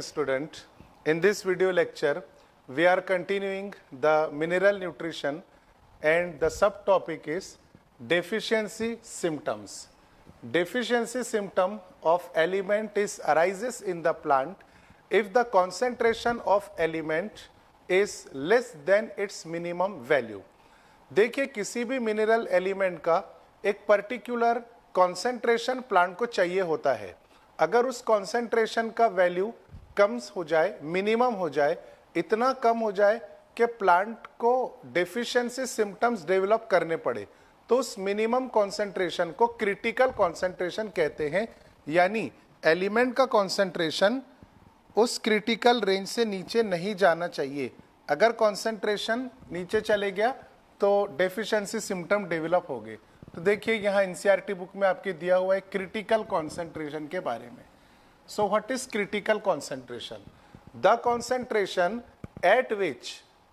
Student, in this video lecture we are continuing the mineral nutrition and the subtopic is deficiency symptoms. Deficiency symptom of element is arises in the plant if the concentration of element is less than its minimum value. देखिए किसी भी mineral element का एक particular concentration plant को चाहिए होता है. अगर उस कॉन्सेंट्रेशन का वैल्यू कम हो जाए, मिनिमम हो जाए, इतना कम हो जाए कि प्लांट को डेफिशिएंसी सिम्टम्स डेवलप करने पड़े, तो उस मिनिमम कॉन्सेंट्रेशन को क्रिटिकल कॉन्सेंट्रेशन कहते हैं. यानी एलिमेंट का कॉन्सेंट्रेशन उस क्रिटिकल रेंज से नीचे नहीं जाना चाहिए. अगर कॉन्सेंट्रेशन नीचे चले गया तो डेफिशिएंसी सिम्टम डेवलप हो गए. तो देखिए यहाँ एनसीईआरटी बुक में आपके दिया हुआ है क्रिटिकल कॉन्सेंट्रेशन के बारे में. So what is critical concentration? The concentration eight which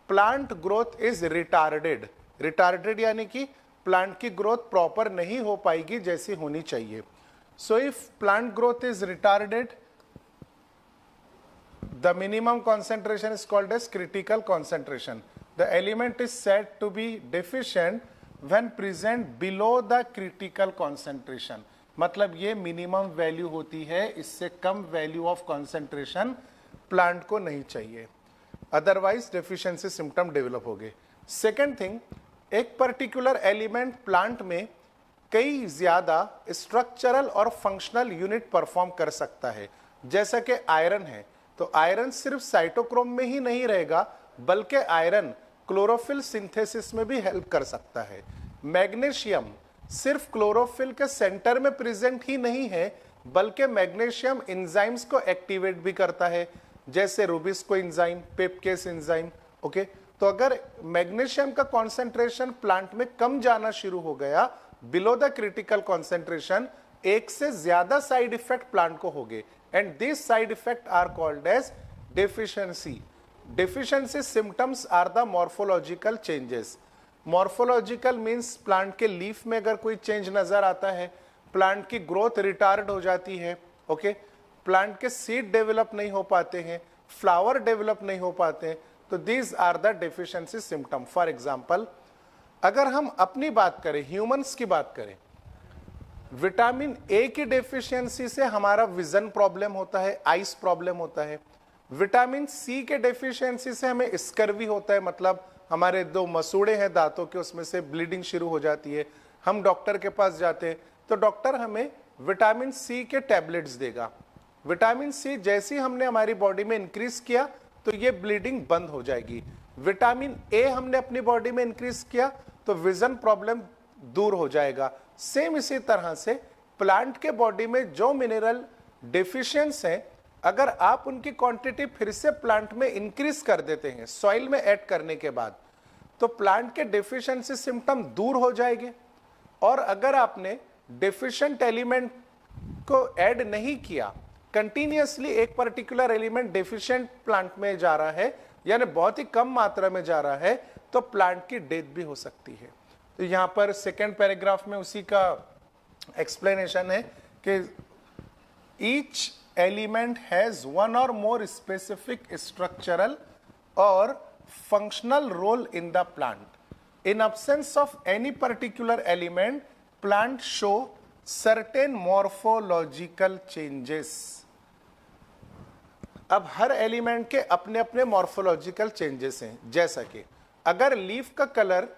plant growth is retarded. Retarded यानी कि प्लांट की ग्रोथ प्रॉपर नहीं हो पाएगी जैसी होनी चाहिए. So if plant growth is retarded, the minimum concentration is called as critical concentration. The element is said to be deficient when present below the critical concentration. मतलब ये मिनिमम वैल्यू होती है, इससे कम वैल्यू ऑफ कॉन्सेंट्रेशन प्लांट को नहीं चाहिए, otherwise deficiency symptom develop हो गए. सेकेंड थिंग, एक पर्टिकुलर एलिमेंट प्लांट में कई ज्यादा structural or functional unit perform कर सकता है. जैसा कि आयरन है, तो आयरन सिर्फ साइटोक्रोम में ही नहीं रहेगा, बल्कि आयरन क्लोरोफिल सिंथेसिस में भी हेल्प कर सकता है. मैग्नीशियम सिर्फ क्लोरोफिल के सेंटर में प्रेजेंट ही नहीं है, बल्कि मैग्नीशियम एंजाइम्स को एक्टिवेट भी करता है, जैसे रूबिस्को एंजाइम, पेपकेस एंजाइम. ओके, तो अगर मैग्नीशियम का कॉन्सेंट्रेशन प्लांट में कम जाना शुरू हो गया बिलो द क्रिटिकल कॉन्सेंट्रेशन, एक से ज्यादा साइड इफेक्ट प्लांट को हो गए, and these side effects are called as deficiency. Deficiency symptoms are the morphological changes. Morphological means plant के लीफ में अगर कोई चेंज नजर आता है, प्लांट की ग्रोथ रिटार्ड हो जाती है. ओके, प्लांट के सीड डेवलप नहीं हो पाते हैं, फ्लावर डेवलप नहीं हो पाते हैं, तो these are the deficiency symptom. For example, अगर हम अपनी बात करें, ह्यूमंस की बात करें, विटामिन ए की डेफिशिएंसी से हमारा विजन प्रॉब्लम होता है, आइस प्रॉब्लम होता है. विटामिन सी के डेफिशिएंसी से हमें स्कर्वी होता है, मतलब हमारे दो मसूड़े हैं दांतों के, उसमें से ब्लीडिंग शुरू हो जाती है. हम डॉक्टर के पास जाते हैं तो डॉक्टर हमें विटामिन सी के टैबलेट्स देगा. विटामिन सी जैसे ही हमने हमारी बॉडी में इंक्रीज किया तो ये ब्लीडिंग बंद हो जाएगी. विटामिन ए हमने अपनी बॉडी में इंक्रीज किया तो विजन प्रॉब्लम दूर हो जाएगा. सेम इसी तरह से प्लांट के बॉडी में जो मिनरल डेफिशिएंस हैं, अगर आप उनकी क्वांटिटी फिर से प्लांट में इंक्रीज कर देते हैं सॉइल में ऐड करने के बाद, तो प्लांट के डेफिशिएंसी सिम्टम दूर हो जाएंगे. और अगर आपने डेफिशिएंट एलिमेंट को ऐड नहीं किया, कंटिन्यूअसली एक पर्टिकुलर एलिमेंट डेफिशिएंट प्लांट में जा रहा है, यानी बहुत ही कम मात्रा में जा रहा है, तो प्लांट की डेथ भी हो सकती है. तो यहाँ पर सेकेंड पैराग्राफ में उसी का एक्सप्लेनेशन है कि each element has one or more specific structural or functional role in the plant. In absence of any particular element, plant show certain morphological changes. अब हर एलिमेंट के अपने अपने मॉर्फोलॉजिकल चेंजेस हैं. जैसा कि अगर लीफ का कलर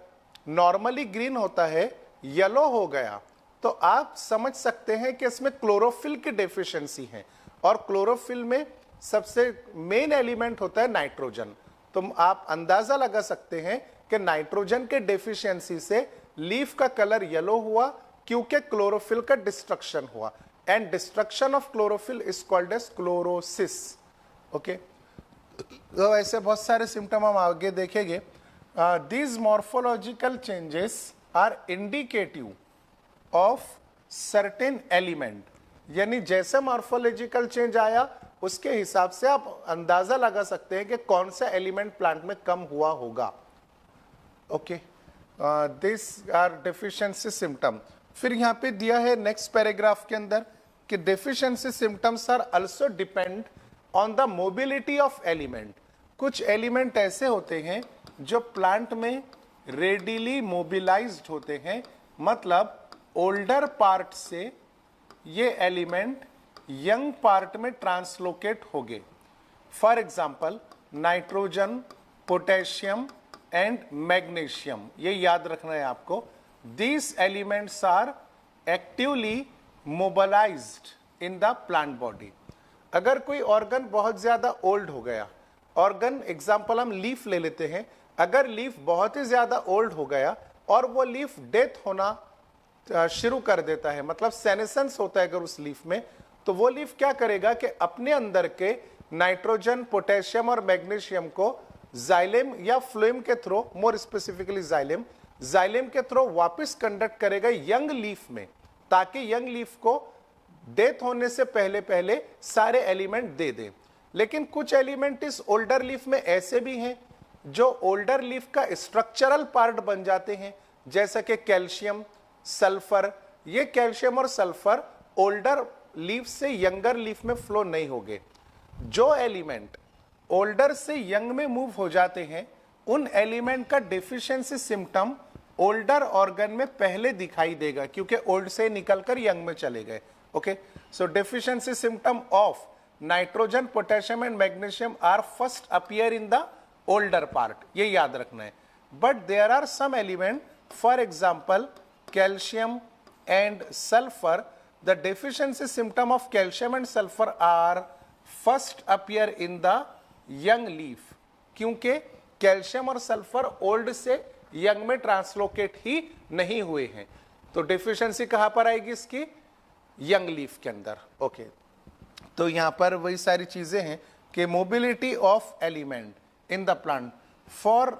नॉर्मली ग्रीन होता है, येलो हो गया, तो आप समझ सकते हैं कि इसमें क्लोरोफिल की डेफिशिएंसी है. और क्लोरोफिल में सबसे मेन एलिमेंट होता है नाइट्रोजन. तो आप अंदाजा लगा सकते हैं कि नाइट्रोजन के डेफिशिएंसी से लीफ का कलर येलो हुआ, क्योंकि क्लोरोफिल का डिस्ट्रक्शन हुआ. And destruction of chlorophyll is called as chlorosis. Okay, तो ऐसे बहुत सारे सिम्टम हम आगे देखेंगे. These morphological changes are indicative of certain element. यानी जैसे मॉर्फोलॉजिकल चेंज आया उसके हिसाब से आप अंदाजा लगा सकते हैं कि कौन सा एलिमेंट प्लांट में कम हुआ होगा. Okay, this are deficiency symptom. फिर यहाँ पे दिया है नेक्स्ट पैराग्राफ के अंदर कि deficiency symptoms are also depend on the mobility of element. कुछ एलिमेंट ऐसे होते हैं जो प्लांट में रेडिली मोबिलाइज्ड होते हैं, मतलब ओल्डर पार्ट से ये एलिमेंट यंग पार्ट में ट्रांसलोकेट हो गए। For example nitrogen, potassium and magnesium, ये याद रखना है आपको। These elements are actively mobilised in the plant body. अगर कोई ऑर्गन बहुत ज्यादा ओल्ड हो गया, ऑर्गन एग्जाम्पल हम लीफ ले लेते हैं, अगर लीफ बहुत ही ज्यादा ओल्ड हो गया और वो लीफ डेथ होना शुरू कर देता है, मतलब सेनेसेंस होता है अगर उस लीफ में, तो वो लीफ क्या करेगा कि अपने अंदर के नाइट्रोजन, पोटेशियम और मैग्नीशियम को जाइलेम या फ्लोएम के थ्रू, मोर स्पेसिफिकली जाइलेम के थ्रू वापस कंडक्ट करेगा यंग लीफ में, ताकि यंग लीफ को डेथ होने से पहले पहले सारे एलिमेंट दे दे। लेकिन कुछ एलिमेंट इस ओल्डर लीफ में ऐसे भी हैं जो ओल्डर लीफ का स्ट्रक्चरल पार्ट बन जाते हैं, जैसा कि कैल्शियम, सल्फर। ये कैल्शियम और सल्फर ओल्डर लीफ से यंगर लीफ में फ्लो नहीं होंगे। जो एलिमेंट ओल्डर से यंग में मूव हो जाते हैं, उन एलिमेंट का डेफिशिएंसी सिम्टम ओल्डर ऑर्गन में पहले दिखाई देगा, क्योंकि ओल्ड से निकलकर यंग में चले गए। Okay, so deficiency symptom of nitrogen, potassium and magnesium are first appear in the older part, ये याद रखना है। But there are some element, for example calcium and sulphur, the deficiency symptom of calcium and sulphur are first appear in the young leaf, क्योंकि calcium और sulphur old से young में translocate ही नहीं हुए हैं। तो डेफिशिएंसी कहां पर आएगी इसकी? यंग लीफ के अंदर। ओके, तो यहां पर वही सारी चीजें हैं कि mobility of element in the plant for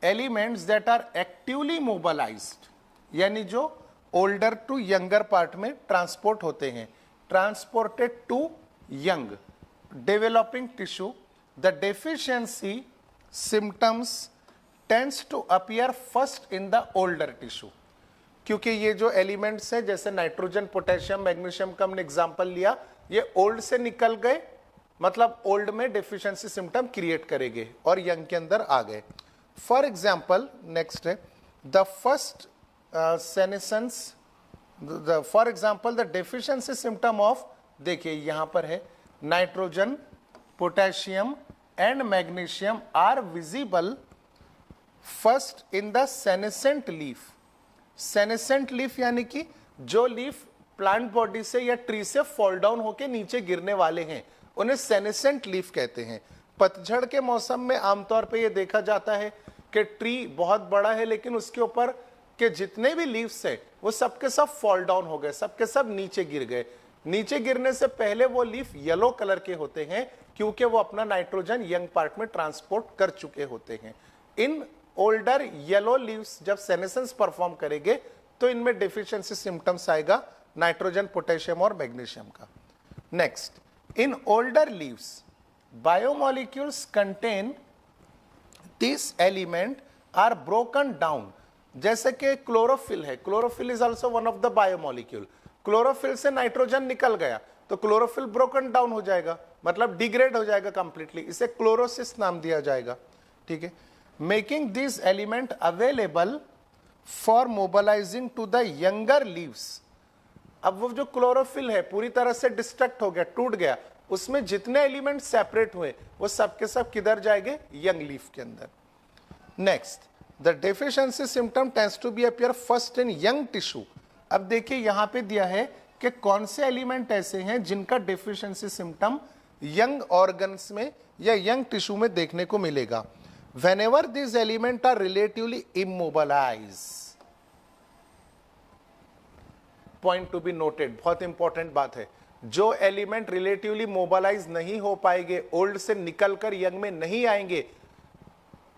elements that are actively mobilised, यानी जो ओल्डर टू यंगर पार्ट में ट्रांसपोर्ट होते हैं, transported to young developing tissue, the deficiency symptoms tends to appear first in the older tissue. क्योंकि ये जो elements हैं, जैसे नाइट्रोजन, पोटेशियम, मैग्नीशियम का हमने एग्जांपल लिया, ये ओल्ड से निकल गए, मतलब ओल्ड में डेफिशिएंसी सिम्टम क्रिएट करेंगे और यंग के अंदर आ गए। फॉर एग्जांपल नेक्स्ट है the first senescence, for example the deficiency symptom of, देखिए यहां पर है nitrogen, potassium and magnesium are visible first in the senescent leaf. Senescent leaf यानी कि जो लीफ प्लांट बॉडी से या ट्री से फॉल डाउन होके नीचे गिरने वाले हैं, उन्हें सेनेसेंट लीफ कहते हैं। पतझड़ के मौसम में आमतौर पे ये देखा जाता है कि ट्री बहुत बड़ा है, लेकिन उसके ऊपर के जितने भी लीव्स है वो सबके सब फॉल डाउन हो गए, सबके सब नीचे गिर गए। नीचे गिरने से पहले वो लीफ येलो कलर के होते हैं, क्योंकि वो अपना नाइट्रोजन यंग पार्ट में ट्रांसपोर्ट कर चुके होते हैं। इन ओल्डर येलो लीव्स जब सेनेसेंस परफॉर्म करेंगे तो इनमें डेफिशिएंसी सिम्टम्स आएगा नाइट्रोजन, पोटेशियम और मैग्नीशियम का। Next, in older leaves biomolecules contain this element are broken down, जैसे कि क्लोरोफिल है, chlorophyll is also one of the biomolecule. Chlorophyll से नाइट्रोजन निकल गया तो क्लोरोफिल ब्रोकन डाउन हो जाएगा, मतलब डिग्रेड हो जाएगा कंप्लीटली, इसे क्लोरोसिस नाम दिया जाएगा। ठीक है, making this element available for mobilising to the younger leaves. अब वो जो क्लोरोफिल है पूरी तरह से डिस्ट्रक्ट हो गया, टूट गया, उसमें जितने एलिमेंट सेपरेट हुए वो सबके सब किधर जाएंगे? यंग लीफ के अंदर। Next, the deficiency symptom tends to be appear first in young tissue. अब देखिए यहां पे दिया है कि कौन से एलिमेंट ऐसे हैं जिनका डेफिशिएंसी सिम्टम यंग ऑर्गन्स में या यंग टिश्यू में देखने को मिलेगा। Whenever these elements are relatively immobilized, point to be noted, बहुत इंपॉर्टेंट बात है, जो एलिमेंट रिलेटिवली मोबालाइज नहीं हो पाएंगे, ओल्ड से निकलकर यंग में नहीं आएंगे,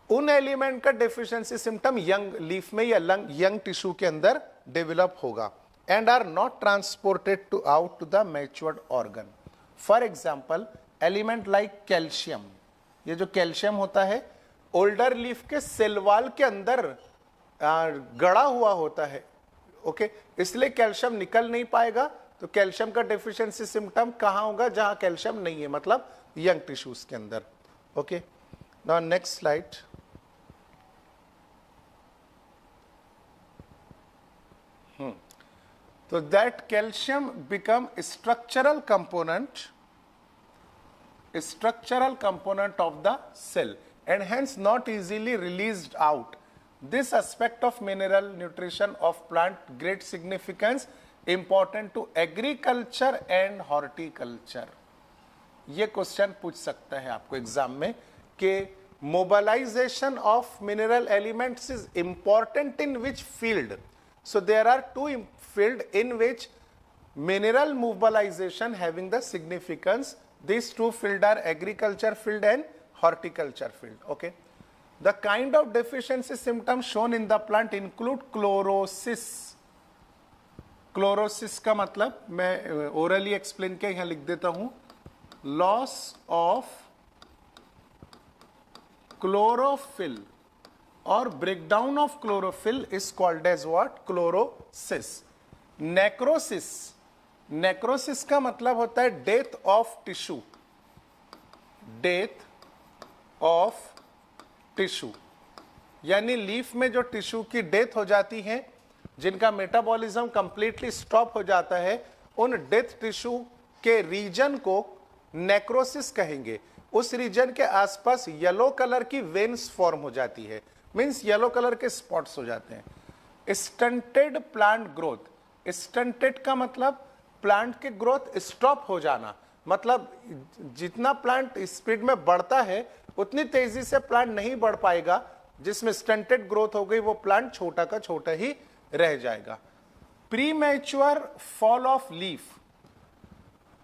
उन एलिमेंट का डेफिशिएंसी सिम्टम यंग लीफ में या यंग टिश्यू के अंदर डेवलप होगा and are not transported to out to the matured organ. For example element like calcium, ये जो कैल्शियम होता है ओल्डर लीफ के सेल वॉल के अंदर गड़ा हुआ होता है। ओके, इसलिए कैल्शियम निकल नहीं पाएगा, तो कैल्शियम का डेफिशिएंसी सिम्टम कहां होगा? जहां कैल्शियम नहीं है, मतलब यंग टिश्यूज के अंदर। Okay, now next slide. तो that calcium become structural component of the cell and hence not easily released out. This aspect of mineral nutrition of plant great significance important to agriculture and horticulture. ये question पूछ सकता है आपको exam में कि mobilization of mineral elements is important in which field. So there are two field in which mineral mobilization having the significance. These two field are agriculture field and horticulture field. Okay, the kind of deficiency symptoms shown in the plant include chlorosis. Chlorosis का मतलब मैं orally explain किया, यहां लिख देता हूं, loss of chlorophyll और breakdown of chlorophyll is called as what? Chlorosis. Necrosis, necrosis का मतलब होता है death of tissue, death of tissue, यानी लीफ में जो टिश्यू की डेथ हो जाती है, जिनका मेटाबॉलिज्म कंप्लीटली स्टॉप हो जाता है, उन डेथ टिश्यू के रीजन को नेक्रोसिस कहेंगे। उस रीजन के आसपास येलो कलर की वेन्स फॉर्म हो जाती है, मींस येलो कलर के स्पॉट्स हो जाते हैं। स्टंटेड प्लांट ग्रोथ, स्टंटेड का मतलब प्लांट के ग्रोथ स्टॉप हो जाना, मतलब जितना प्लांट स्पीड में बढ़ता है उतनी तेजी से प्लांट नहीं बढ़ पाएगा। जिसमें स्टंटेड ग्रोथ हो गई वो प्लांट छोटा का छोटा ही रह जाएगा। Premature fall of leaf,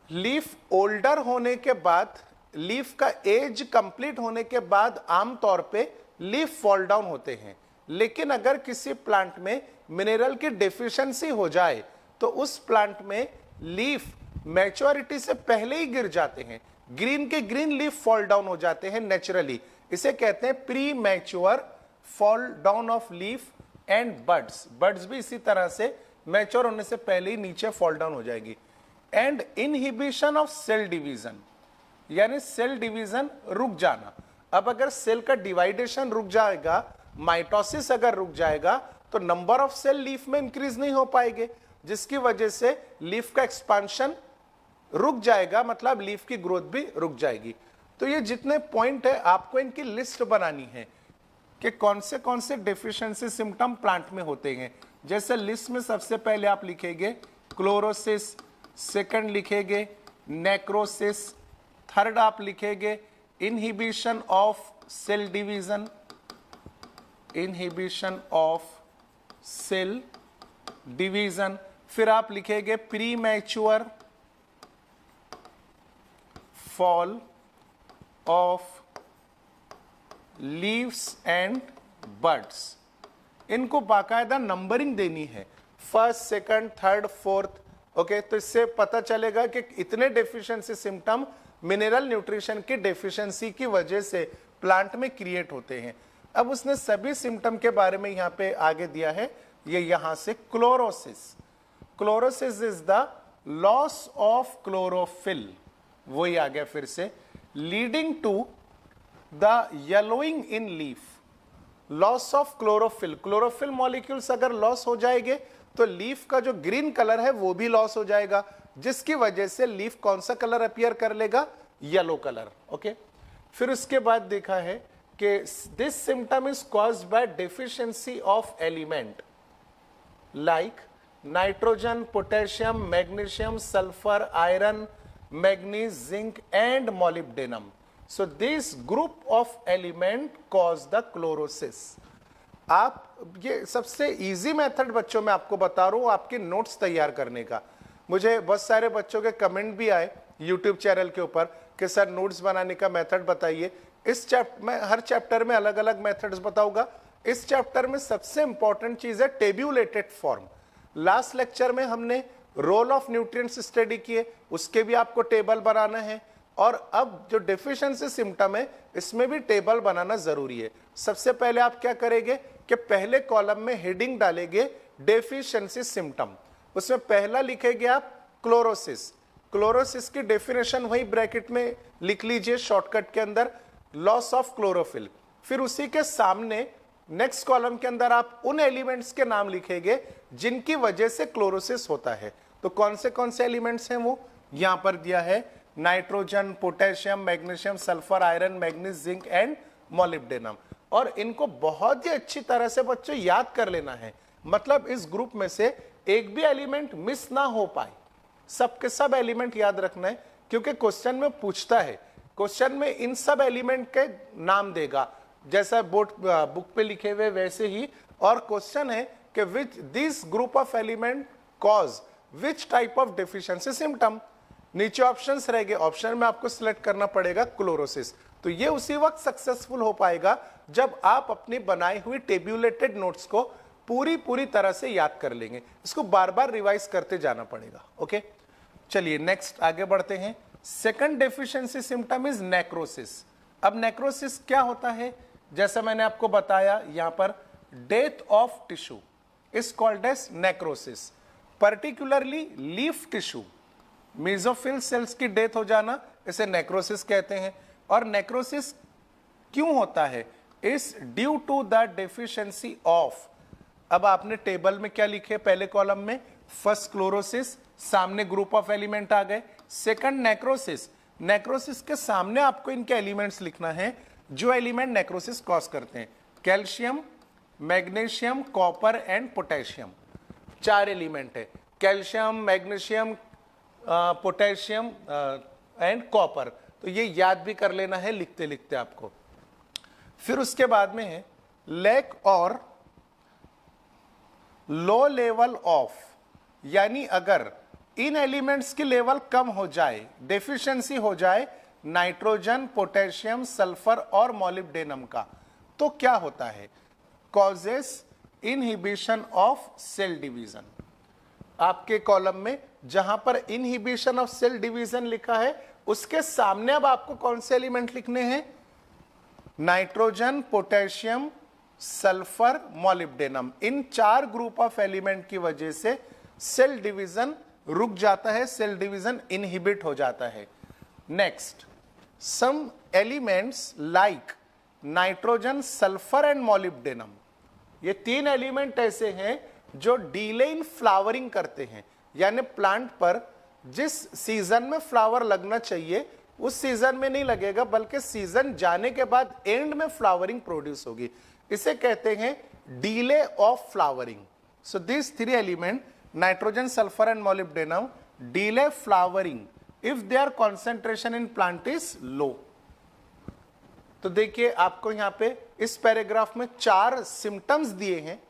leaf older होने के बाद, लीफ का एज कंप्लीट होने के बाद आमतौर पे लीफ फॉल डाउन होते हैं। लेकिन अगर किसी प्लांट में मिनरल की डेफिशिएंसी हो जाए तो उस प्लांट में लीफ मैच्योरिटी से पहले ही गिर जाते हैं, ग्रीन के ग्रीन लीफ फॉल डाउन हो जाते हैं नेचुरली। इसे कहते हैं pre mature fall down of leaf and buds. Buds भी इसी तरह से मैच्योर होने से पहले ही नीचे फॉल डाउन हो जाएगी। And inhibition of cell division, यानी सेल डिवीजन रुक जाना। अब अगर सेल का डिवाइडेशन रुक जाएगा, माइटोसिस अगर रुक जाएगा, तो नंबर ऑफ सेल लीफ में इंक्रीज नहीं हो पाएंगे, जिसकी वजह से लीफ का एक्सपांशन रुक जाएगा, मतलब लीफ की ग्रोथ भी रुक जाएगी। तो ये जितने पॉइंट है आपको इनकी लिस्ट बनानी है कि कौन से डेफिशिएंसी सिम्टम प्लांट में होते हैं। जैसे लिस्ट में सबसे पहले आप लिखेंगे क्लोरोसिस, सेकंड लिखेंगे नेक्रोसिस, थर्ड आप लिखेंगे inhibition of cell division, inhibition of cell division, फिर आप लिखेंगे premature fall of leaves and buds. इनको बाकायदा नंबरिंग देनी है, first, second, third, fourth. Okay, तो इससे पता चलेगा कि इतने डेफिशिएंसी सिम्टम मिनरल न्यूट्रिशन की डेफिशिएंसी की वजह से प्लांट में क्रिएट होते हैं। अब उसने सभी सिम्टम के बारे में यहां पे आगे दिया है, ये यहां से chlorosis, chlorosis is the loss of chlorophyll, वही आ गया फिर से, leading to the yellowing in leaf, loss of chlorophyll. Chlorophyll molecules अगर लॉस हो जाएंगे तो लीफ का जो ग्रीन कलर है वो भी लॉस हो जाएगा, जिसकी वजह से लीफ कौन सा कलर अपीयर कर लेगा? Yellow colour. ओके, फिर उसके बाद देखा है कि this symptom is caused by deficiency of element like nitrogen, potassium, magnesium, sulphur, iron, manganese, zinc and molybdenum. So this group of element cause the chlorosis। आप ये सबसे इजी मेथड बच्चों में आपको बता रहा हूं आपके नोट्स तैयार करने का। मुझे बहुत सारे बच्चों के कमेंट भी आए यूट्यूब चैनल के ऊपर कि सर नोट्स बनाने का मेथड बताइए। इस चैप्टर में, हर चैप्टर में अलग अलग मेथड्स बताऊंगा। इस चैप्टर में सबसे इंपॉर्टेंट चीज है टेब्यूलेटेड फॉर्म। लास्ट लेक्चर में हमने रोल ऑफ न्यूट्रिएंट्स स्टडी किए, उसके भी आपको टेबल बनाना है। और अब जो डेफिशिएंसी सिम्टम है इसमें भी टेबल बनाना जरूरी है। सबसे पहले आप क्या करेंगे कि पहले कॉलम में हेडिंग डालेंगे डेफिशिएंसी सिम्टम, उसमें पहला लिखेंगे आप क्लोरोसिस, क्लोरोसिस की डेफिनेशन वही ब्रैकेट में लिख लीजिए शॉर्टकट के अंदर, लॉस ऑफ क्लोरोफिल। फिर उसी के सामने नेक्स्ट कॉलम के अंदर आप उन एलिमेंट्स के नाम लिखेंगे जिनकी वजह से क्लोरोसिस होता है। तो कौन से एलिमेंट्स हैं वो यहां पर दिया है, nitrogen, potassium, magnesium, sulphur, iron, manganese, zinc and molybdenum. और इनको बहुत ही अच्छी तरह से बच्चों याद कर लेना है, मतलब इस ग्रुप में से एक भी एलिमेंट मिस ना हो पाए, सबके सब एलिमेंट याद रखना है, क्योंकि क्वेश्चन में पूछता है, क्वेश्चन में इन सब एलिमेंट के नाम देगा जैसा बोर्ड बुक पे लिखे हुए वैसे ही। और क्वेश्चन है कि which this group of element cause which type of deficiency symptom. नीचे ऑप्शंस रहेंगे, ऑप्शन में आपको सिलेक्ट करना पड़ेगा क्लोरोसिस। तो ये उसी वक्त सक्सेसफुल हो पाएगा जब आप अपनी बनाई हुई टेब्यूलेटेड नोट्स को पूरी तरह से याद कर लेंगे। इसको बार बार रिवाइज करते जाना पड़ेगा। ओके, चलिए नेक्स्ट आगे बढ़ते हैं। Second deficiency symptom is necrosis. अब नेक्रोसिस क्या होता है, जैसा मैंने आपको बताया यहां पर, death of tissue is called as necrosis. Particularly leaf tissue, mesophyll cells की डेथ हो जाना इसे नेक्रोसिस कहते हैं। और नेक्रोसिस क्यों होता है, is due to the deficiency of, अब आपने टेबल में क्या लिखे पहले कॉलम में, फर्स्ट क्लोरोसिस, सामने ग्रुप ऑफ एलिमेंट आ गए। सेकंड नेक्रोसिस, नेक्रोसिस के सामने आपको इनके एलिमेंट्स लिखना है जो एलिमेंट नेक्रोसिस कॉज करते हैं, calcium, magnesium, copper and potassium. चार एलिमेंट है, calcium, magnesium, potassium and copper. तो ये याद भी कर लेना है लिखते लिखते आपको। फिर उसके बाद में है लैक और लो लेवल ऑफ, यानी अगर इन एलिमेंट्स की लेवल कम हो जाए, डेफिशिएंसी हो जाए नाइट्रोजन, पोटेशियम, सल्फर और मोलिब्डेनम का, तो क्या होता है, causes inhibition of cell division. आपके कॉलम में जहां पर इनहिबिशन ऑफ सेल डिवीजन लिखा है उसके सामने अब आपको कौन से एलिमेंट लिखने हैं, नाइट्रोजन, पोटेशियम, सल्फर, मोलिब्डेनम। इन चार ग्रुप ऑफ एलिमेंट की वजह से सेल डिवीजन रुक जाता है, सेल डिवीजन इनहिबिट हो जाता है। Next, some elements like nitrogen, sulphur and molybdenum, ये तीन एलिमेंट ऐसे हैं जो डीले इन फ्लावरिंग करते हैं, यानी प्लांट पर जिस सीजन में फ्लावर लगना चाहिए उस सीजन में नहीं लगेगा, बल्कि सीजन जाने के बाद एंड में फ्लावरिंग प्रोड्यूस होगी। इसे कहते हैं delay of flowering. So this three element, nitrogen, sulphur and molybdenum, delay flowering if their concentration in plant is low. तो देखिए आपको यहां पे इस पैराग्राफ में चार सिम्टम्स दिए हैं।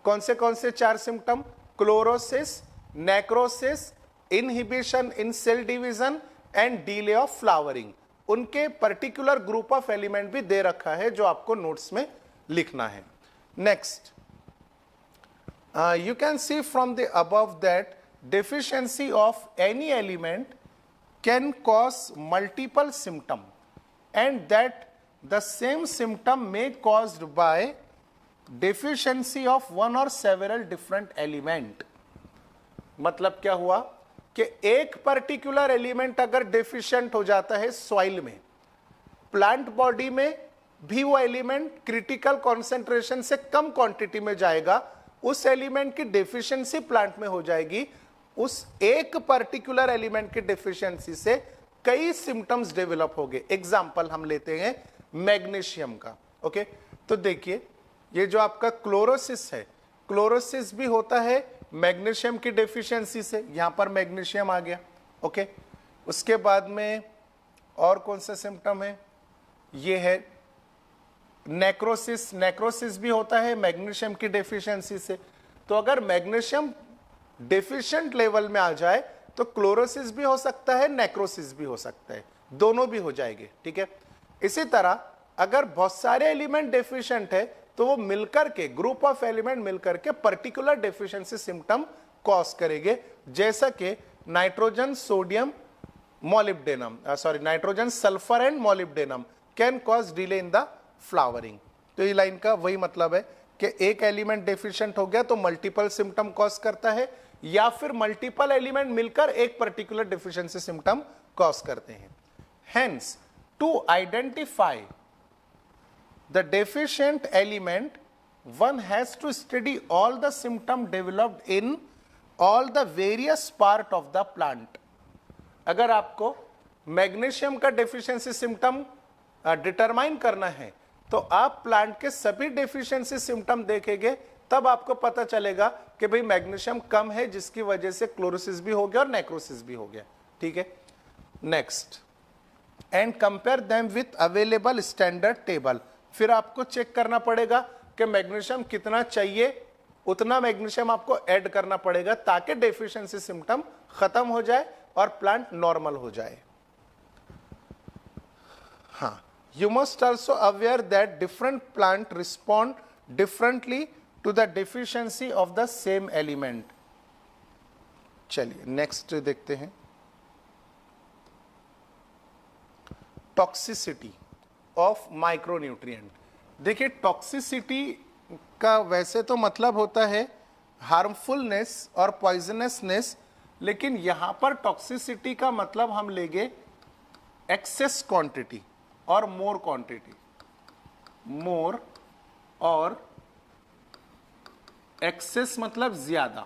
कौन से चार symptom, chlorosis, necrosis, inhibition in cell division and delay of flowering. उनके पर्टिकुलर ग्रुप ऑफ एलिमेंट भी दे रखा है जो आपको नोट्स में लिखना है। Next, you can see from the above that deficiency of any element can cause multiple symptom and that the same symptom may caused by deficiency of one or several different element। मतलब क्या हुआ कि एक particular element अगर deficient हो जाता है soil में, प्लांट बॉडी में भी वो एलिमेंट क्रिटिकल कॉन्सेंट्रेशन से कम क्वांटिटी में जाएगा, उस एलिमेंट की डेफिशिएंसी प्लांट में हो जाएगी। उस एक पर्टिकुलर एलिमेंट की डेफिशिएंसी से कई सिम्टम्स डेवलप हो गए। एग्जांपल हम लेते हैं मैग्नीशियम का। ओके, तो देखिए ये जो आपका क्लोरोसिस है, क्लोरोसिस भी होता है मैग्नीशियम की डेफिशिएंसी से, यहां पर मैग्नीशियम आ गया। ओके, उसके बाद में और कौन सा सिम्टम है, ये है नेक्रोसिस। नेक्रोसिस भी होता है मैग्नीशियम की डेफिशिएंसी से। तो अगर मैग्नीशियम डेफिशिएंट लेवल में आ जाए तो क्लोरोसिस भी हो सकता है, नेक्रोसिस भी हो सकता है, दोनों भी हो जाएंगे। ठीक है, इसी तरह अगर बहुत सारे एलिमेंट डेफिशिएंट है तो वो मिलकर के, ग्रुप ऑफ एलिमेंट मिलकर के पर्टिकुलर डेफिशिएंसी सिम्टम कॉज करेंगे, जैसा कि nitrogen, sodium, molybdenum, nitrogen, sulphur and molybdenum can cause delay in the flowering. तो ये लाइन का वही मतलब है कि एक एलिमेंट डेफिशिएंट हो गया तो मल्टीपल सिम्टम कॉज करता है, या फिर मल्टीपल एलिमेंट मिलकर एक पर्टिकुलर डेफिशिएंसी सिम्टम कॉज करते हैं। Hence to identify the deficient element one has to study all the symptom developed in all the various part of the plant। अगर आपको मैग्नीशियम का डेफिशिएंसी सिम्टम डिटरमाइन करना है तो आप प्लांट के सभी डेफिशिएंसी सिम्टम देखेंगे, तब आपको पता चलेगा कि भाई मैग्नीशियम कम है जिसकी वजह से क्लोरोसिस भी हो गया और नेक्रोसिस भी हो गया। ठीक है, next, and compare them with available standard table. फिर आपको चेक करना पड़ेगा कि मैग्नीशियम कितना चाहिए, उतना मैग्नीशियम आपको ऐड करना पड़ेगा ताकि डेफिशिएंसी सिम्टम खत्म हो जाए और प्लांट नॉर्मल हो जाए। हाँ, you must also aware that different plant respond differently to the deficiency of the same element. चलिए नेक्स्ट देखते हैं, टॉक्सिसिटी ऑफ माइक्रोन्यूट्रिएंट। देखिए, टॉक्सिसिटी का वैसे तो मतलब होता है हार्मफुलनेस और पॉइजनसनेस, लेकिन यहां पर टॉक्सिसिटी का मतलब हम लेंगे एक्सेस क्वांटिटी और मोर क्वांटिटी। मोर और एक्सेस मतलब ज्यादा।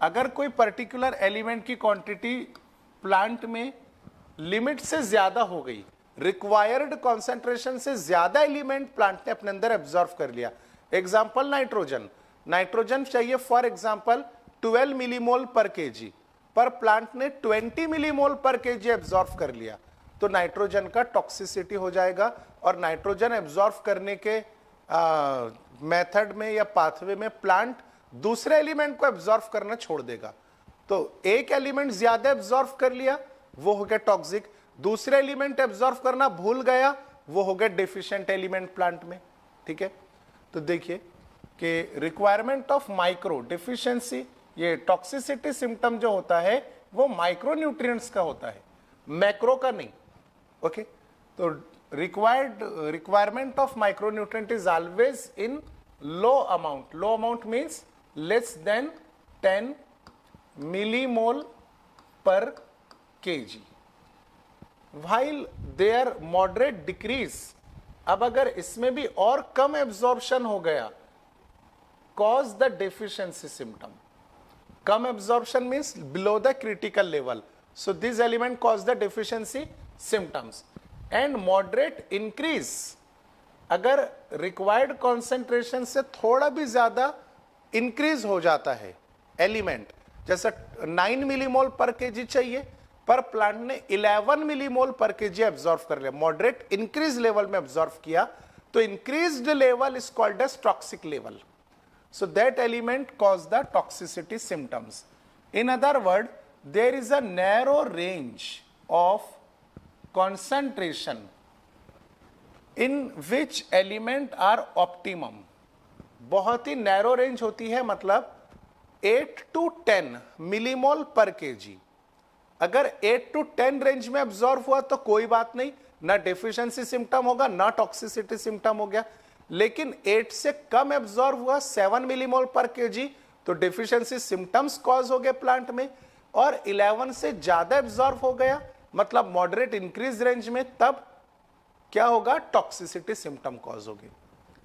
अगर कोई पर्टिकुलर एलिमेंट की क्वांटिटी प्लांट में लिमिट से ज्यादा हो गई, रिक्वायर्ड कॉन्सेंट्रेशन से ज्यादा एलिमेंट प्लांट ने अपने अंदर एब्जॉर्व कर लिया। एग्जांपल नाइट्रोजन, नाइट्रोजन चाहिए फॉर एग्जांपल 12 मिलीमोल पर केजी, पर प्लांट ने 20 मिलीमोल पर केजी एब्जॉर्व कर लिया, तो नाइट्रोजन का टॉक्सिसिटी हो जाएगा और नाइट्रोजन एब्जॉर्व करने के मेथड में या पाथवे में प्लांट दूसरे एलिमेंट को एब्जॉर्व करना छोड़ देगा। तो एक एलिमेंट ज्यादा एब्जॉर्व कर लिया, वो हो गया टॉक्सिक, दूसरे एलिमेंट एब्जॉर्व करना भूल गया, वो हो गया डेफिशिएंट एलिमेंट प्लांट में। ठीक है, तो देखिए कि रिक्वायरमेंट ऑफ माइक्रो डेफिशिएंसी, ये टॉक्सिसिटी सिम्टम जो होता है वो माइक्रोन्यूट्रिएंट्स का होता है, मैक्रो का नहीं। ओके, तो requirement of micronutrient is always in low amount. Low amount means less than 10 millimole पर KG, while their moderate decrease। अब अगर इसमें भी और कम एब्जॉर्प्शन हो गया, cause the deficiency symptom। Come absorption means below the critical level, so this element cause the deficiency symptoms। and moderate increase, अगर required concentration से थोड़ा भी ज्यादा इंक्रीज हो जाता है एलिमेंट, जैसे 9 मिलीमोल पर केजी चाहिए पर प्लांट ने 11 मिलीमोल पर केजी एब्जॉर्व कर लिया, मॉडरेट इंक्रीज लेवल में एब्जॉर्व किया, तो increased level is called as toxic level. So that element cause the toxicity symptoms. In other word, there is a narrow range of concentration in which element are optimum. बहुत ही narrow range होती है, मतलब 8 to 10 millimole पर KG. अगर 8 to 10 range में absorb हुआ तो कोई बात नहीं, ना डेफिशिएंसी सिम्टम होगा ना टॉक्सिसिटी सिम्टम हो गया। लेकिन 8 से कम एब्जॉर्व हुआ 7 मिलीमोल पर केजी, तो डेफिशिएंसी सिम्टम्स कॉज हो गए प्लांट में। और 11 से ज्यादा एब्जॉर्व हो गया, मतलब मॉडरेट इंक्रीज रेंज में, तब क्या होगा, टॉक्सिसिटी सिम्टम कॉज होगी।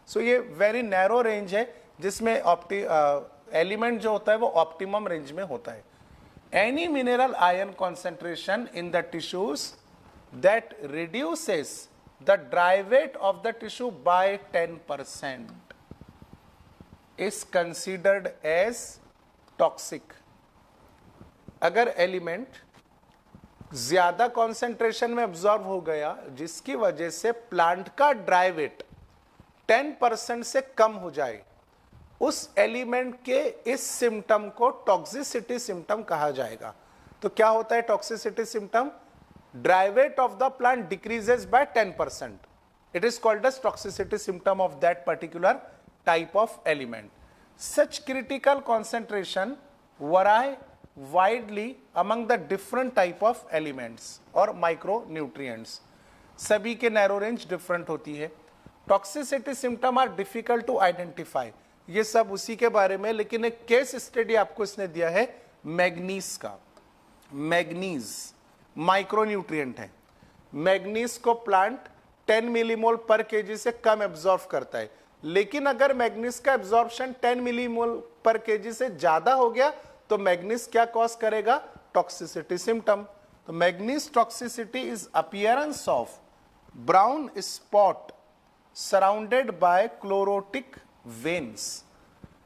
सो ये वेरी नैरो रेंज है जिसमें एलिमेंट जो होता है वो ऑप्टिमम रेंज में होता है। Any mineral ion concentration in the tissues that reduces the dry weight of the tissue by 10% is considered as toxic. अगर एलिमेंट ज्यादा कॉन्सेंट्रेशन में एब्जॉर्व हो गया जिसकी वजह से प्लांट का ड्राई वेट 10% से कम हो जाए, उस एलिमेंट के इस सिम्टम को टॉक्सिसिटी सिम्टम कहा जाएगा। तो क्या होता है toxicity symptom? Dry weight of the plant decreases by 10%, it is called as toxicity symptom of that particular type of element. Such critical concentration vary widely among the different type of elements और micronutrients। सभी के narrow range different होती है। Toxicity symptom are difficult to identify, ये सब उसी के बारे में, लेकिन एक केस स्टडी आपको इसने दिया है मैग्नीज का। मैग्नीज माइक्रोन्यूट्रिएंट है। मैग्नीज को प्लांट 10 मिलीमोल पर केजी से कम एब्जॉर्ब करता है, लेकिन अगर मैग्नीज का एब्जॉर्प्शन 10 मिलीमोल पर केजी से ज्यादा हो गया तो मैग्नीज क्या कॉज करेगा? Toxicity symptom. तो manganese toxicity is appearance of brown spot surrounded by chlorotic veins.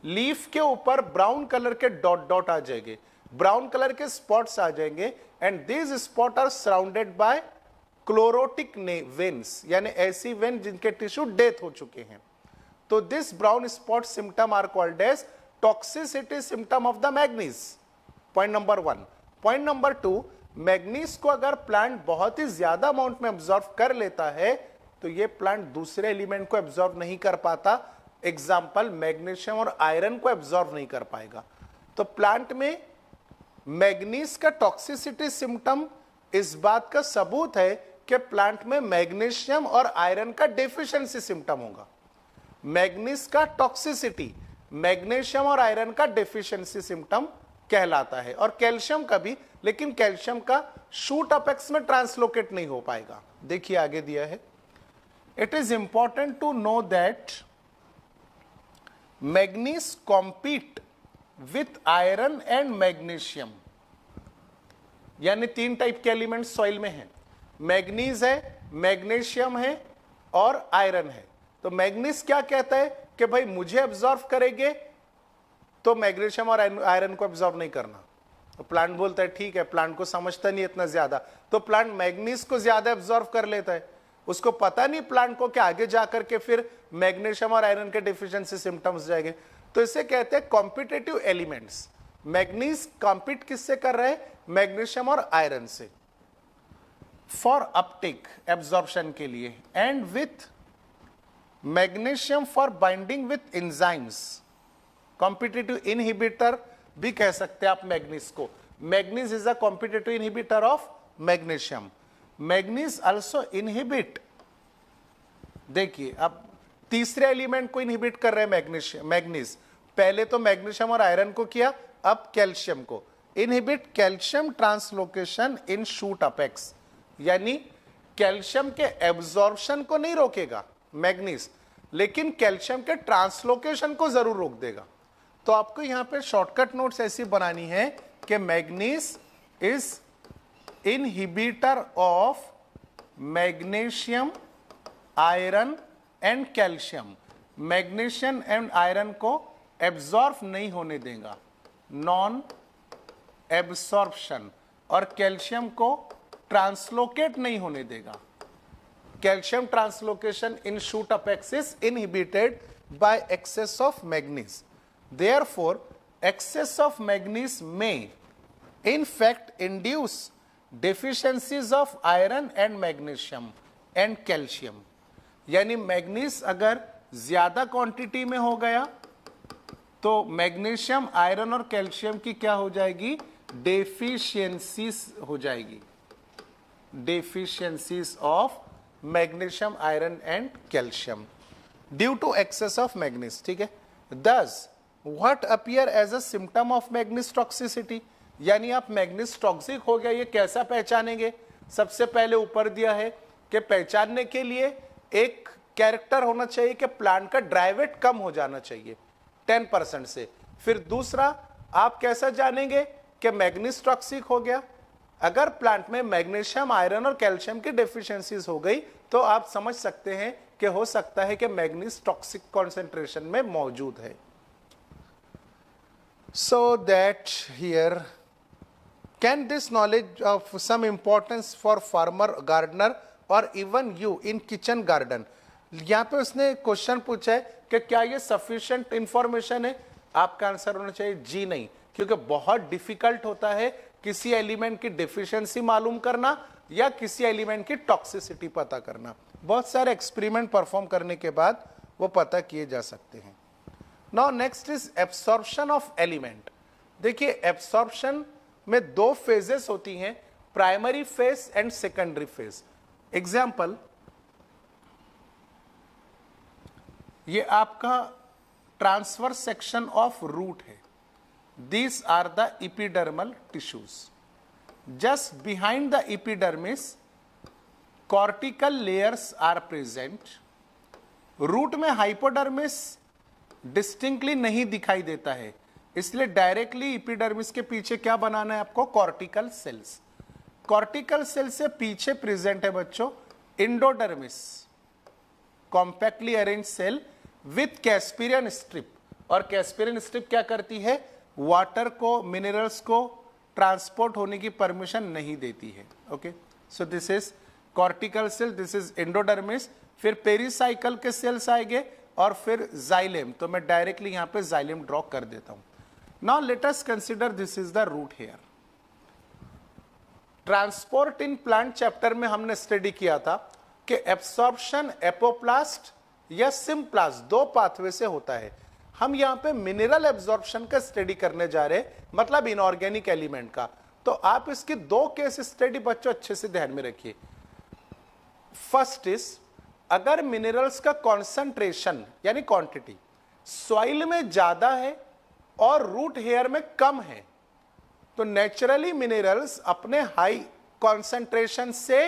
Leaf के ऊपर ब्राउन कलर के डॉट डॉट आ जाएंगे, ब्राउन कलर के स्पॉट्स आ जाएंगे, and these spot are surrounded by chlorotic veins, यानी ऐसी वेन जिनके टिश्यू डेथ हो चुके हैं। तो this brown spot symptom are called as toxicity symptom of the manganese. Point number 1। Point number 2, manganese को अगर प्लांट बहुत ही ज्यादा अमाउंट में एब्जॉर्ब कर लेता है तो ये प्लांट दूसरे एलिमेंट को एब्जॉर्ब नहीं कर पाता। एग्जाम्पल, मैग्नीशियम और आयरन को एब्जॉर्ब नहीं कर पाएगा। तो प्लांट में मैग्नीज का टॉक्सिसिटी सिम्टम इस बात का सबूत है कि प्लांट में मैग्नीशियम और आयरन का डेफिशिएंसी सिम्टम होगा। मैग्नीज का टॉक्सिसिटी मैग्नीशियम और आयरन का डेफिशिएंसी सिम्टम कहलाता है, और कैल्शियम का भी, लेकिन कैल्शियम का शूट अपेक्स में ट्रांसलोकेट नहीं हो पाएगा। देखिए आगे दिया है, it is important to know that manganese compete with iron and magnesium. यानी 3 टाइप के एलिमेंट सॉइल में हैं, मैग्नीज है, मैग्नीशियम है और आयरन है। तो मैग्नीज क्या कहता है कि भाई मुझे एब्जॉर्ब करेंगे तो मैग्नीशियम और आयरन को एब्जॉर्ब नहीं करना। तो प्लांट बोलता है ठीक है, प्लांट को समझता नहीं इतना ज्यादा, तो प्लांट मैग्नीज को ज्यादा एब्जॉर्ब कर लेता है। उसको पता नहीं प्लांट को कि आगे जाकर के फिर मैग्नीशियम और आयरन के डिफिशियंसी सिम्टम्स जाएंगे। तो इसे कहते हैं कॉम्पिटेटिव एलिमेंट्स। मैग्नीज कॉम्पीट किससे कर रहे हैं? मैग्नीशियम और आयरन से, फॉर अपटेक एब्जॉर्प्शन के लिए, and with magnesium for binding with enzymes. Competitive inhibitor भी कह सकते हैं आप मैग्नीज को। Manganese is a competitive inhibitor of magnesium. Manganese also inhibit, देखिए अब तीसरे एलिमेंट को इनहिबिट कर रहे हैं मैग्नीज। पहले तो मैग्नीशियम और आयरन को किया, अब कैल्शियम को। इनहिबिट कैल्शियम ट्रांसलोकेशन इन शूट अपेक्स, यानी कैल्शियम के एब्जॉर्प्शन को नहीं रोकेगा मैग्नीज, लेकिन कैल्शियम के ट्रांसलोकेशन को जरूर रोक देगा। तो आपको यहां पे शॉर्टकट नोट्स ऐसी बनानी है कि manganese is inhibitor of magnesium, iron and calcium. Magnesium and iron को एब्जॉर्ब नहीं होने देगा, नॉन एब्सॉर्प्शन, और कैल्शियम को ट्रांसलोकेट नहीं होने देगा। Calcium translocation in shoot apex is inhibited by access of manganese. Therefore, excess of magnesium may in fact induce deficiencies of iron and magnesium and calcium। यानी manganese अगर ज्यादा quantity में हो गया तो मैग्नीशियम, आयरन और कैल्शियम की क्या हो जाएगी? डेफिशिएंसीज हो जाएगी। Deficiencies of magnesium, iron and calcium due to excess of manganese. ठीक है। Thus, what appear as a symptom of manganese toxicity, यानी आप मैग्नीज टॉक्सिक हो गया ये कैसा पहचानेंगे? सबसे पहले ऊपर दिया है कि पहचानने के लिए एक कैरेक्टर होना चाहिए कि प्लांट का ड्राई वेट कम हो जाना चाहिए 10% से। फिर दूसरा, आप कैसा जानेंगे कि मैग्नीज टॉक्सिक हो गया? अगर प्लांट में मैग्नीशियम, आयरन और कैल्शियम की डेफिशिएंसीज हो गई तो आप समझ सकते हैं कि हो सकता है कि मैग्नीज टॉक्सिक कॉन्सेंट्रेशन में मौजूद है। So that here, can this knowledge of some importance for farmer, gardener or even you in kitchen garden? यहाँ पे उसने क्वेश्चन पूछा है कि क्या ये सफिशिएंट इंफॉर्मेशन है? आपका आंसर होना चाहिए जी नहीं, क्योंकि बहुत डिफिकल्ट होता है किसी एलिमेंट की डेफिशिएंसी मालूम करना या किसी एलिमेंट की टॉक्सिसिटी पता करना। बहुत सारे एक्सपेरिमेंट परफॉर्म करने के बाद वो पता किए जा सकते हैं। Now next is absorption of element. देखिए एब्सॉर्प्शन में 2 फेजेस होती हैं, primary phase and secondary phase. Example, ये आपका ट्रांसवर्स सेक्शन ऑफ रूट है. These are the epidermal tissues. Just behind the epidermis, cortical layers are present. Root में hypodermis distinctly नहीं दिखाई देता है, इसलिए डायरेक्टली एपिडर्मिस के पीछे क्या बनाना है आपको, कॉर्टिकल सेल्स. कॉर्टिकल सेल से पीछे प्रेजेंट है बच्चों endodermis, compactly arrange cell with Casparian strip. और कैस्पिरियन स्ट्रिप क्या करती है, वाटर को, मिनरल्स को ट्रांसपोर्ट होने की परमिशन नहीं देती है. Okay, so this is cortical cell, this is endodermis. फिर पेरिसाइकल के सेल्स आएंगे और फिर जाइलेम. तो मैं डायरेक्टली यहां पे जाइलेम ड्रॉ कर देता हूं. Now let us consider this is the root hair. Transport in plant chapter में हमने स्टडी किया था कि एब्सॉर्प्शन एपोप्लास्ट या सिम्प्लास्ट दो पाथवे से होता है. हम यहां पे मिनरल एब्जॉर्प्शन का स्टडी करने जा रहे हैं, मतलब इनऑर्गेनिक एलिमेंट का. तो आप इसकी दो केस स्टडी बच्चों अच्छे से ध्यान में रखिए. फर्स्ट इज, अगर मिनरल्स का कॉन्सेंट्रेशन यानी क्वांटिटी सॉइल में ज्यादा है और रूट हेयर में कम है, तो नेचुरली मिनरल्स अपने हाई कॉन्सेंट्रेशन से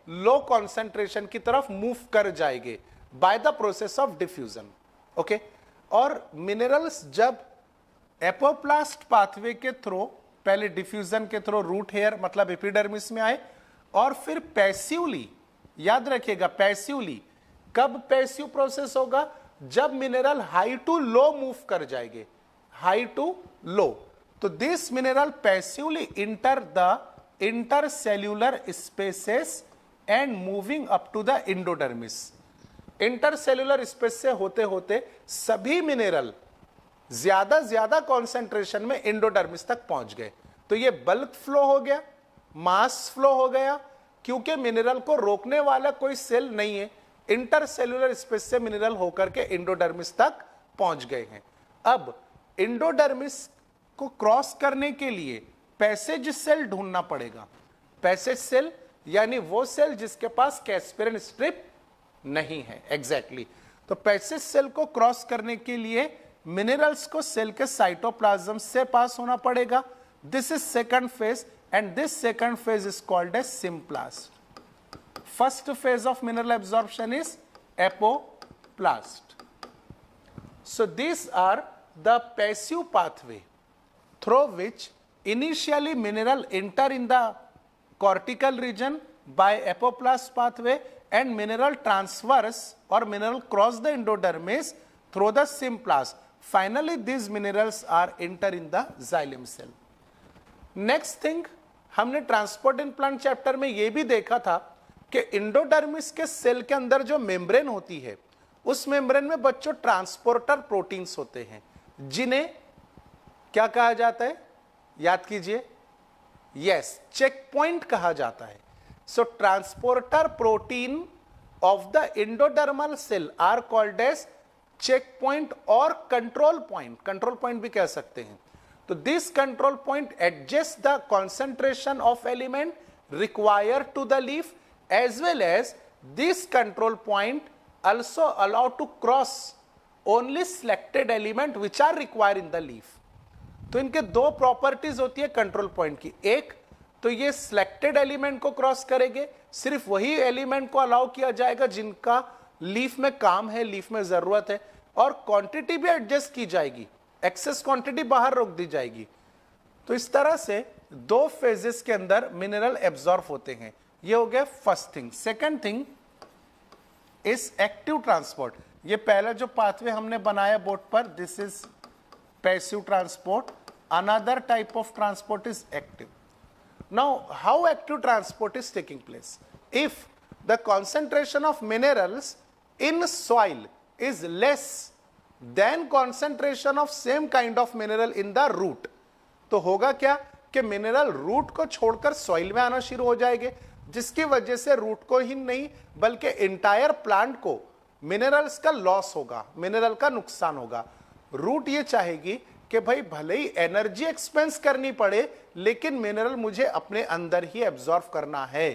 लो कॉन्सेंट्रेशन की तरफ मूव कर जाएंगे by the process of diffusion. Okay, और मिनरल्स जब एपोप्लास्ट पाथवे के थ्रू, पहले डिफ्यूजन के थ्रू रूट हेयर मतलब एपिडर्मिस में आए, और फिर पैसिवली, याद रखिएगा पैसिवली, कब पैसिव प्रोसेस होगा, जब mineral high to low move कर जाएंगे, हाई टू लो. तो this mineral passively enter the intercellular spaces and moving up to the endodermis. Intercellular space से होते होते सभी मिनरल ज्यादा कॉन्सेंट्रेशन में इंडोडर्मिस तक पहुंच गए. तो ये बल्क फ्लो हो गया, मास फ्लो हो गया, क्योंकि मिनरल को रोकने वाला कोई सेल नहीं है. इंटरसेल्यूलर स्पेस से मिनरल होकर के इंडोडर्मिस तक पहुंच गए हैं. अब इंडोडर्मिस को क्रॉस करने के लिए पैसेज सेल ढूंढना पड़ेगा. पैसेज सेल यानी वो सेल जिसके पास कैस्पिरियन स्ट्रिप नहीं है. एग्जैक्टली तो पैसेज सेल को क्रॉस करने के लिए मिनरल्स को सेल के साइटोप्लाज्म से पास होना पड़ेगा. This is second phase and this second phase is called as symplast. First phase of mineral absorption is apoplast. So this are the passive pathway through which initially mineral enter in the cortical region by apoplast pathway and mineral transverse or mineral cross the endodermis through the symplast. Finally, these minerals are enter in the xylem cell. Next thing, हमने transport in plant chapter में यह भी देखा था कि endodermis के cell के अंदर जो मेम्ब्रेन होती है, उस मेम्ब्रेन में बच्चों ट्रांसपोर्टर प्रोटीन्स होते हैं, जिन्हें क्या कहा जाता है, याद कीजिए, यस, चेक पॉइंट कहा जाता है. So transporter protein of the endodermal cell are called as check point और कंट्रोल पॉइंट. कंट्रोल पॉइंट भी कह सकते हैं. तो this control point adjust the concentration of element required to the leaf, as well as this control point also allow to cross only selected element which are required in the leaf. तो इनके दो properties होती है control point की. एक तो ये selected element को क्रॉस करेंगे, सिर्फ वही एलिमेंट को अलाउ किया जाएगा जिनका लीफ में काम है, लीफ में जरूरत है, और क्वांटिटी भी एडजस्ट की जाएगी, एक्सेस क्वांटिटी बाहर रोक दी जाएगी. तो इस तरह से दो फेजेस के अंदर मिनरल एब्जॉर्ब होते हैं. ये हो गया फर्स्ट थिंग. सेकंड थिंग इस एक्टिव ट्रांसपोर्ट. ये पहला जो पाथवे हमने बनाया बोर्ड पर, this is passive transport. Another type of transport is active. Now how active transport is taking place? If the concentration of minerals in soil is less than concentration of same kind of mineral in the root, तो होगा क्या कि mineral root को छोड़कर soil में आना शुरू हो जाएंगे, जिसकी वजह से रूट को ही नहीं बल्कि इंटायर प्लांट को मिनरल्स का लॉस होगा, मिनरल का नुकसान होगा. रूट ये चाहेगी कि भाई भले ही एनर्जी एक्सपेंस करनी पड़े, लेकिन मिनरल मुझे अपने अंदर ही एब्जॉर्ब करना है.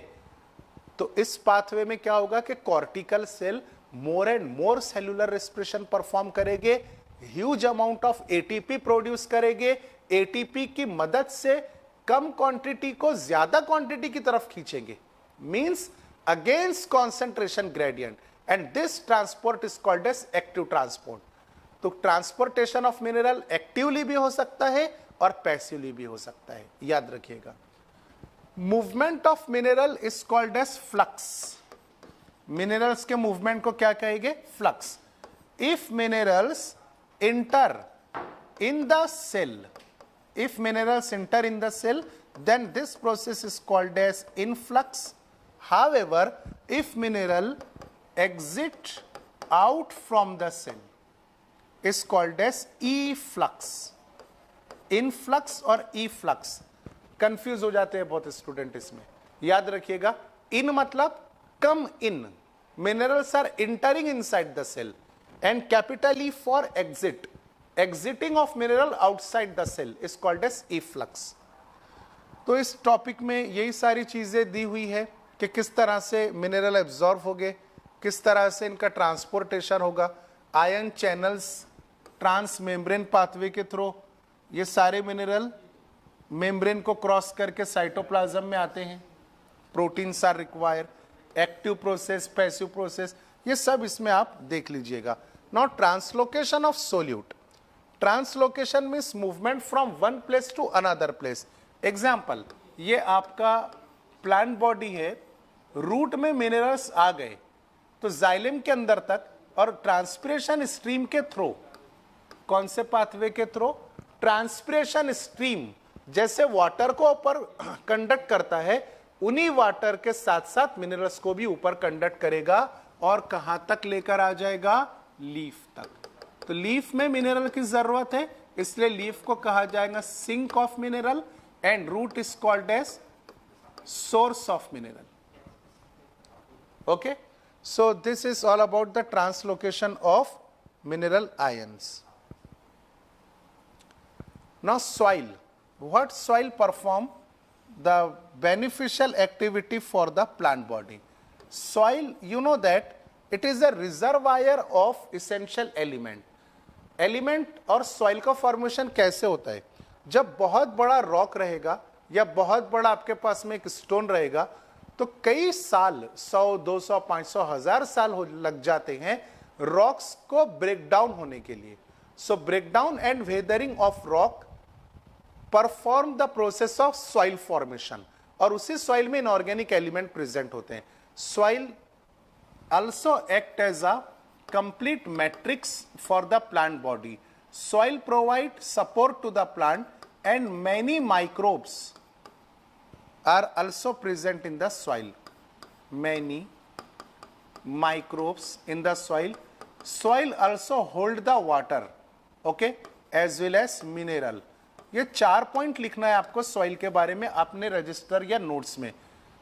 तो इस पाथवे में क्या होगा कि cortical cell more and more cellular respiration perform करेंगे, huge amount of ATP produce करेंगे, एटीपी की मदद से कम क्वांटिटी को ज्यादा क्वांटिटी की तरफ खींचेंगे, means against concentration gradient, and this transport is called as active transport. तो ट्रांसपोर्टेशन ऑफ मिनरल एक्टिवली भी हो सकता है और पैसिवली भी हो सकता है, याद रखिएगा। Movement of mineral is called as flux. Minerals के मूवमेंट को क्या कहेंगे? Flux. If minerals enter in the cell, if minerals enter in the cell, then this process is called as influx. However, if mineral exit out from the cell, is called as efflux. Influx और efflux confuse हो जाते हैं बहुत student इसमें, याद रखिएगा। In मतलब come in, minerals are entering inside the cell, and capital E for exit, exiting of mineral outside the cell is called as efflux. तो इस टॉपिक में यही सारी चीजें दी हुई है कि किस तरह से मिनरल एब्जॉर्ब होंगे, किस तरह से इनका ट्रांसपोर्टेशन होगा, ion channels, transmembrane pathway के थ्रू ये सारे मिनरल मेम्ब्रेन को क्रॉस करके साइटोप्लाज्म में आते हैं। Proteins are require, active process, passive process, ये सब इसमें आप देख लीजिएगा। Now translocation of solute. Translocation means movement from one place to another place. Example, ये आपका प्लांट बॉडी है, रूट में मिनरल्स आ गए तो जाइलम के अंदर तक, और ट्रांसपिरेशन स्ट्रीम के थ्रू, कौन से पाथवे के थ्रू? ट्रांसपिरेशन स्ट्रीम जैसे वाटर को ऊपर कंडक्ट करता है, उन्हीं वाटर के साथ साथ मिनरल्स को भी ऊपर कंडक्ट करेगा, और कहां तक लेकर आ जाएगा? लीफ तक। तो लीफ में मिनरल की जरूरत है, इसलिए लीफ को कहा जाएगा sink of mineral, and root is called as source of mineral. Okay, so this is all about the translocation of mineral ions. Now soil, what soil perform the beneficial activity for the plant body? Soil, you know that it is a reservoir of essential element. Element और soil का formation कैसे होता है? जब बहुत बड़ा rock रहेगा या बहुत बड़ा आपके पास में एक स्टोन रहेगा, तो कई साल, 100, 200, 500, 1000 साल लग जाते हैं रॉक्स को ब्रेक डाउन होने के लिए। So break down and weathering of rock perform the process of soil formation, और उसी सॉइल में इनऑर्गेनिक एलिमेंट प्रेजेंट होते हैं। Soil also act as a complete matrix for the plant body. Soil provides support to the plant, and many microbes are also present in the soil. Many microbes in the soil. Soil also hold the water, okay, as well as mineral. ये 4 point लिखना है आपको soil के बारे में अपने register या notes में।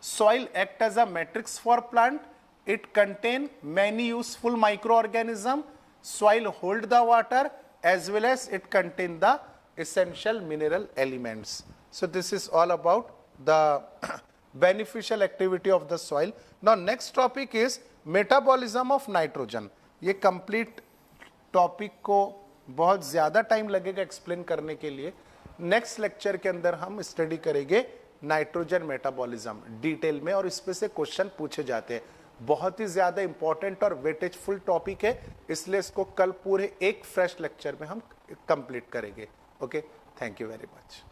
Soil act as a matrix for plant. It contain many useful microorganisms. Soil hold the water as well as it contain the essential mineral elements. So this is all about the beneficial activity of the soil. Now next topic is metabolism of nitrogen. ये complete topic को बहुत ज़्यादा time लगेगा explain करने के लिए। Next lecture के अंदर हम स्टडी करेंगे नाइट्रोजन मेटाबॉलिज्म डिटेल में, और इस पे से क्वेश्चन पूछे जाते हैं। बहुत ही ज्यादा इंपॉर्टेंट और वेटेज फुल टॉपिक है, इसलिए इसको कल पूरे एक फ्रेश लेक्चर में हम कंप्लीट करेंगे। Okay, thank you very much.